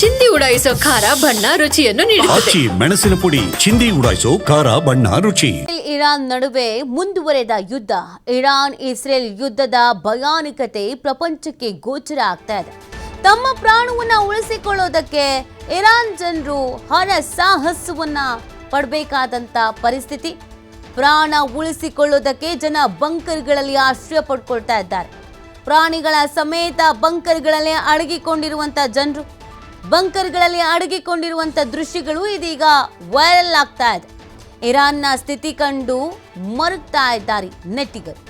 ಚಿಂದಿ ಉಡಾಯಿಸೋ ಖಾರ ಬಣ್ಣ ರುಚಿಯನ್ನು ನೀಡುತ್ತದೆ. ಮೆಣಸಿನ ಪುಡಿ ಚಿಂದಿ ಉಡಾಯಿಸೋ ಖಾರ ಬಣ್ಣ ರುಚಿ. ಇರಾನ್ ನಡುವೆ ಮುಂದುವರೆದ ಯುದ್ಧ. ಇರಾನ್ ಇಸ್ರೇಲ್ ಯುದ್ಧದ ಭಯಾನಕತೆ ಪ್ರಪಂಚಕ್ಕೆ ಗೋಚರ ಆಗ್ತಾ ಇದೆ. ತಮ್ಮ ಪ್ರಾಣವನ್ನ ಉಳಿಸಿಕೊಳ್ಳೋದಕ್ಕೆ ಇರಾನ್ ಜನರು ಸಾಹಸವನ್ನ ಪಡಬೇಕಾದಂತ ಪರಿಸ್ಥಿತಿ. ಪ್ರಾಣ ಉಳಿಸಿಕೊಳ್ಳೋದಕ್ಕೆ ಜನ ಬಂಕರ್ಗಳಲ್ಲಿ ಆಶ್ರಯ ಪಡ್ಕೊಳ್ತಾ ಇದ್ದಾರೆ. ಪ್ರಾಣಿಗಳ ಸಮೇತ ಬಂಕರ್ಗಳಲ್ಲೇ ಅಡಗಿಕೊಂಡಿರುವಂತ ಜನರು, ಬಂಕರ್ಗಳಲ್ಲಿ ಅಡಗಿಕೊಂಡಿರುವಂತ ದೃಶ್ಯಗಳು ಇದೀಗ ವೈರಲ್ ಆಗ್ತಾ ಇದೆ. ಇರಾನ್ನ ಸ್ಥಿತಿ ಕಂಡು ಮರುಗ್ತಾ ಇದ್ದಾರೆ ನೆಟ್ಟಿಗರು.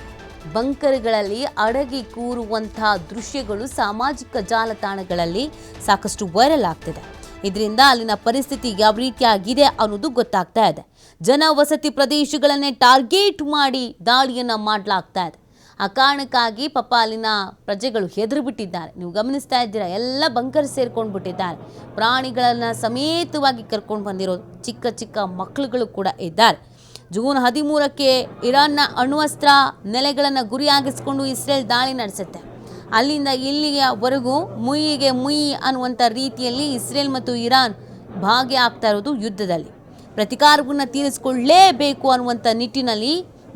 ಬಂಕರ್ಗಳಲ್ಲಿ ಅಡಗಿ ಕೂರುವಂತಹ ದೃಶ್ಯಗಳು ಸಾಮಾಜಿಕ ಜಾಲತಾಣಗಳಲ್ಲಿ ಸಾಕಷ್ಟು ವೈರಲ್ ಆಗ್ತಿದೆ. ಇದರಿಂದ ಅಲ್ಲಿನ ಪರಿಸ್ಥಿತಿ ಯಾವ ರೀತಿಯಾಗಿದೆ ಅನ್ನೋದು ಗೊತ್ತಾಗ್ತಾ ಇದೆ. ಜನವಸತಿ ಪ್ರದೇಶಗಳನ್ನೇ ಟಾರ್ಗೆಟ್ ಮಾಡಿ ದಾಳಿಯನ್ನ ಮಾಡಲಾಗ್ತಾ ಇದೆ. ಆ ಕಾರಣಕ್ಕಾಗಿ ಪಾಪ ಅಲ್ಲಿನ ಪ್ರಜೆಗಳು ಹೆದರು ಬಿಟ್ಟಿದ್ದಾರೆ. ನೀವು ಗಮನಿಸ್ತಾ ಇದ್ದೀರಾ, ಎಲ್ಲ ಬಂಕರ್ ಸೇರ್ಕೊಂಡು ಬಿಟ್ಟಿದ್ದಾರೆ. ಪ್ರಾಣಿಗಳನ್ನ ಸಮೇತವಾಗಿ ಕರ್ಕೊಂಡು ಬಂದಿರೋದು, ಚಿಕ್ಕ ಚಿಕ್ಕ ಮಕ್ಕಳುಗಳು ಕೂಡ ಇದ್ದಾರೆ. ಜೂನ್ 13ಕ್ಕೆ ಇರಾನ್ನ ಅಣ್ವಸ್ತ್ರ ನೆಲೆಗಳನ್ನು ಗುರಿಯಾಗಿಸಿಕೊಂಡು ಇಸ್ರೇಲ್ ದಾಳಿ ನಡೆಸುತ್ತೆ. ಅಲ್ಲಿಂದ ಇಲ್ಲಿಯವರೆಗೂ ಮುಯ್ಯಿಗೆ ಮುಯ್ಯಿ ಅನ್ನುವಂಥ ರೀತಿಯಲ್ಲಿ ಇಸ್ರೇಲ್ ಮತ್ತು ಇರಾನ್ ಭಾಗಿಯಾಗ್ತಾ ಇರೋದು ಯುದ್ಧದಲ್ಲಿ. ಪ್ರತಿಕಾರವನ್ನು ತೀರಿಸಿಕೊಳ್ಳಲೇಬೇಕು ಅನ್ನುವಂಥ ನಿಟ್ಟಿನಲ್ಲಿ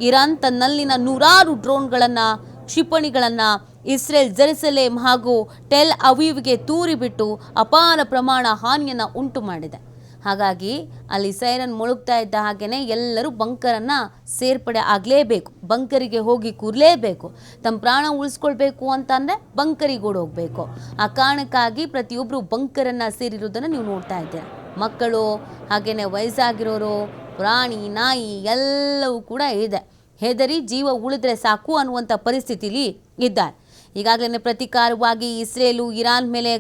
ಇರಾನ್ ತನ್ನಲ್ಲಿನ ನೂರಾರು ಡ್ರೋನ್ಗಳನ್ನು, ಕ್ಷಿಪಣಿಗಳನ್ನು ಇಸ್ರೇಲ್ ಜೆರುಸಲೇಮ್ ಹಾಗೂ ಟೆಲ್ ಅವೀವ್ಗೆ ತೂರಿಬಿಟ್ಟು ಅಪಾರ ಪ್ರಮಾಣ ಹಾನಿಯನ್ನು ಉಂಟು ಮಾಡಿದೆ. ಹಾಗಾಗಿ ಅಲ್ಲಿ ಸೈರನ್ ಮುಳುಗ್ತಾ ಇದ್ದ ಹಾಗೆಯೇ ಎಲ್ಲರೂ ಬಂಕರನ್ನು ಸೇರ್ಪಡೆ ಆಗಲೇಬೇಕು, ಬಂಕರಿಗೆ ಹೋಗಿ ಕೂರಲೇಬೇಕು. ತಮ್ಮ ಪ್ರಾಣ ಉಳಿಸ್ಕೊಳ್ಬೇಕು ಅಂತಂದರೆ ಬಂಕರಿಗೆ ಓಡೋಗಬೇಕು. ಆ ಕಾರಣಕ್ಕಾಗಿ ಪ್ರತಿಯೊಬ್ಬರು ಬಂಕರನ್ನು ಸೇರಿರೋದನ್ನು ನೀವು ನೋಡ್ತಾ ಇದ್ದೀರಾ. ಮಕ್ಕಳು, ಹಾಗೆಯೇ ವಯಸ್ಸಾಗಿರೋರು, ಪ್ರಾಣಿ, ನಾಯಿ ಎಲ್ಲವೂ ಕೂಡ ಇದೆ. ಹೆದರಿ ಜೀವ ಉಳಿದ್ರೆ ಸಾಕು ಅನ್ನುವಂಥ ಪರಿಸ್ಥಿತಿಲಿ ಇದ್ದಾರೆ. ಈಗಾಗಲೇ ಪ್ರತೀಕಾರವಾಗಿ ಇಸ್ರೇಲು ಇರಾನ್ ಮೇಲೆ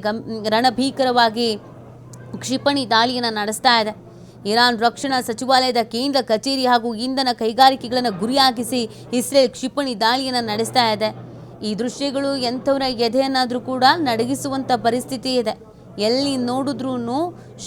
ರಣಭೀಕರವಾಗಿ ಕ್ಷಿಪಣಿ ದಾಳಿಯನ್ನು ನಡೆಸ್ತಾ ಇದೆ. ಇರಾನ್ ರಕ್ಷಣಾ ಸಚಿವಾಲಯದ ಕೇಂದ್ರ ಕಚೇರಿ ಹಾಗೂ ಇಂಧನ ಕೈಗಾರಿಕೆಗಳನ್ನು ಗುರಿಯಾಗಿಸಿ ಇಸ್ರೇಲ್ ಕ್ಷಿಪಣಿ ದಾಳಿಯನ್ನು ನಡೆಸ್ತಾ ಇದೆ. ಈ ದೃಶ್ಯಗಳು ಎಂಥವರ ಎದೆಯನ್ನಾದರೂ ಕೂಡ ನಡಗಿಸುವಂಥ ಪರಿಸ್ಥಿತಿ ಇದೆ. ಎಲ್ಲಿ ನೋಡಿದ್ರೂ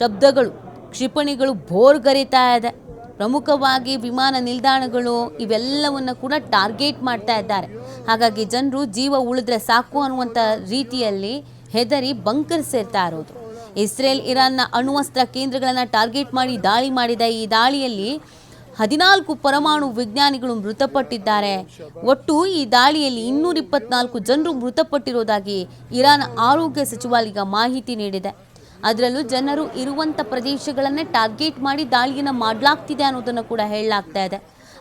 ಶಬ್ದಗಳು, ಕ್ಷಿಪಣಿಗಳು ಬೋರ್ಗರಿತಾ ಇದೆ. ಪ್ರಮುಖವಾಗಿ ವಿಮಾನ ನಿಲ್ದಾಣಗಳು ಇವೆಲ್ಲವನ್ನು ಕೂಡ ಟಾರ್ಗೆಟ್ ಮಾಡ್ತಾ ಇದ್ದಾರೆ. ಹಾಗಾಗಿ ಜನರು ಜೀವ ಉಳಿದ್ರೆ ಸಾಕು ಅನ್ನುವಂಥ ರೀತಿಯಲ್ಲಿ ಹೆದರಿ ಬಂಕರ್ ಸೇರ್ತಾ ಇರೋದು. ಇಸ್ರೇಲ್ ಇರಾನ್ನ ಅಣ್ವಸ್ತ್ರ ಕೇಂದ್ರಗಳನ್ನು ಟಾರ್ಗೆಟ್ ಮಾಡಿ ದಾಳಿ ಮಾಡಿದ ಈ ದಾಳಿಯಲ್ಲಿ 14 ಪರಮಾಣು ವಿಜ್ಞಾನಿಗಳು ಮೃತಪಟ್ಟಿದ್ದಾರೆ. ಒಟ್ಟು ಈ ದಾಳಿಯಲ್ಲಿ 224 ಜನರು ಮೃತಪಟ್ಟಿರೋದಾಗಿ ಇರಾನ್ ಆರೋಗ್ಯ ಸಚಿವಾಲಯ ಮಾಹಿತಿ ನೀಡಿದೆ. ಅದರಲ್ಲೂ ಜನರು ಇರುವಂಥ ಪ್ರದೇಶಗಳನ್ನೇ ಟಾರ್ಗೆಟ್ ಮಾಡಿ ದಾಳಿಯನ್ನು ಮಾಡಲಾಗ್ತಿದೆ ಅನ್ನೋದನ್ನು ಕೂಡ ಹೇಳಲಾಗ್ತಾ ಇದೆ.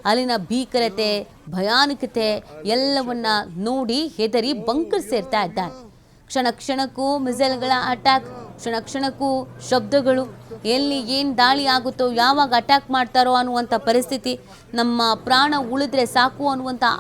ಅಲ್ಲಿನ ಭೀಕರತೆ, ಭಯಾನಕತೆ ಎಲ್ಲವನ್ನ ನೋಡಿ ಹೆದರಿ ಬಂಕರ್ ಸೇರ್ತಾ ಇದ್ದಾರೆ. ಕ್ಷಣ ಕ್ಷಣಕ್ಕೂ ಮಿಸೈಲ್ಗಳ ಅಟ್ಯಾಕ್, ಕ್ಷಣ ಕ್ಷಣಕ್ಕೂ ಶಬ್ದಗಳು, ಎಲ್ಲಿ ಏನು ದಾಳಿ ಆಗುತ್ತೋ, ಯಾವಾಗ ಅಟ್ಯಾಕ್ ಮಾಡ್ತಾರೋ ಅನ್ನುವಂಥ ಪರಿಸ್ಥಿತಿ. ನಮ್ಮ ಪ್ರಾಣ ಉಳಿದ್ರೆ ಸಾಕು ಅನ್ನುವಂಥ